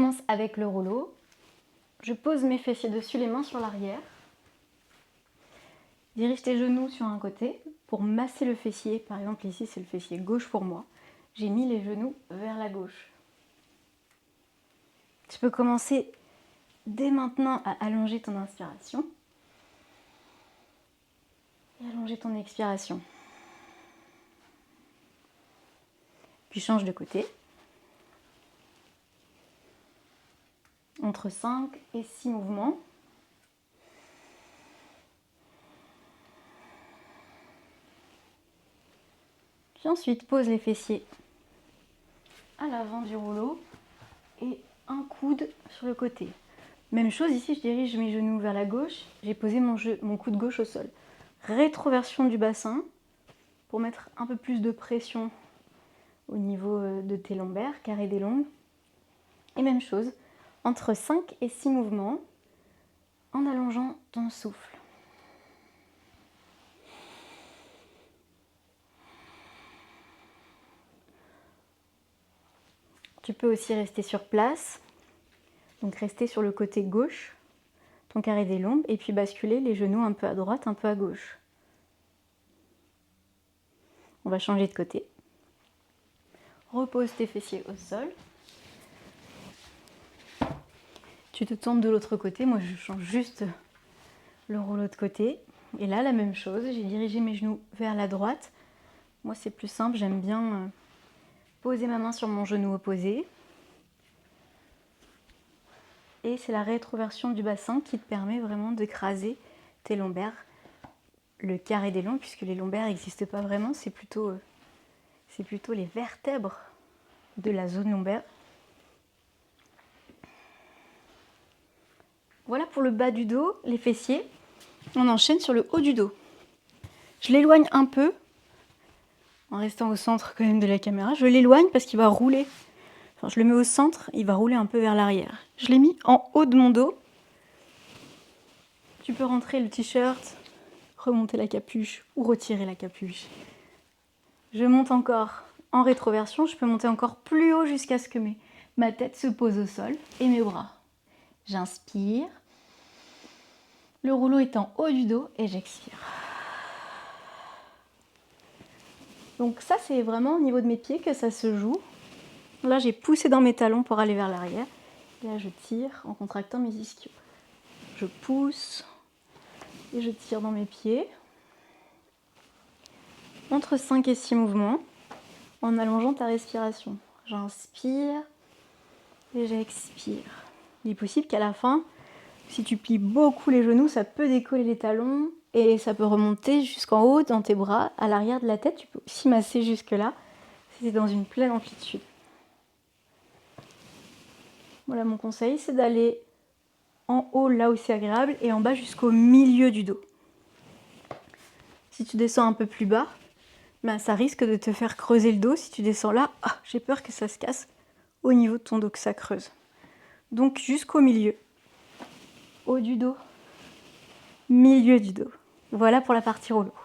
commence avec le rouleau. Je pose mes fessiers dessus, les mains sur l'arrière. Dirige tes genoux sur un côté pour masser le fessier. Par exemple, ici, c'est le fessier gauche pour moi. J'ai mis les genoux vers la gauche. Tu peux commencer dès maintenant à allonger ton inspiration et allonger ton expiration. Puis change de côté. Entre 5 et 6 mouvements. Puis ensuite, pose les fessiers à l'avant du rouleau et un coude sur le côté. Même chose ici, je dirige mes genoux vers la gauche. J'ai posé mon coude gauche au sol. Rétroversion du bassin pour mettre un peu plus de pression au niveau de tes lombaires, carré des lombes. Et même chose, entre 5 et 6 mouvements en allongeant ton souffle. Tu peux aussi rester sur place, donc rester sur le côté gauche, ton carré des lombes, et puis basculer les genoux un peu à droite, un peu à gauche. On va changer de côté. Repose tes fessiers au sol. Tu te tournes de l'autre côté, moi je change juste le rouleau de côté. Et là, la même chose, j'ai dirigé mes genoux vers la droite. Moi c'est plus simple, j'aime bien poser ma main sur mon genou opposé. Et c'est la rétroversion du bassin qui te permet vraiment d'écraser tes lombaires. Le carré des lombes, puisque les lombaires n'existent pas vraiment, c'est plutôt les vertèbres de la zone lombaire. Voilà pour le bas du dos, les fessiers. On enchaîne sur le haut du dos. Je l'éloigne un peu, en restant au centre quand même de la caméra. Je l'éloigne parce qu'il va rouler. Enfin, je le mets au centre, il va rouler un peu vers l'arrière. Je l'ai mis en haut de mon dos. Tu peux rentrer le t-shirt, remonter la capuche ou retirer la capuche. Je monte encore en rétroversion, je peux monter encore plus haut jusqu'à ce que ma tête se pose au sol et mes bras. J'inspire, le rouleau est en haut du dos et j'expire. Donc ça, c'est vraiment au niveau de mes pieds que ça se joue. Là, j'ai poussé dans mes talons pour aller vers l'arrière. Là, je tire en contractant mes ischios. Je pousse et je tire dans mes pieds. Entre 5 et 6 mouvements en allongeant ta respiration. J'inspire et j'expire. Il est possible qu'à la fin, si tu plies beaucoup les genoux, ça peut décoller les talons et ça peut remonter jusqu'en haut dans tes bras, à l'arrière de la tête. Tu peux aussi masser jusque là si c'est dans une pleine amplitude. Voilà, mon conseil, c'est d'aller en haut là où c'est agréable et en bas jusqu'au milieu du dos. Si tu descends un peu plus bas, ben ça risque de te faire creuser le dos. Si tu descends là, j'ai peur que ça se casse au niveau de ton dos, que ça creuse. Donc jusqu'au milieu. Haut du dos, milieu du dos. Voilà pour la partie rouleau.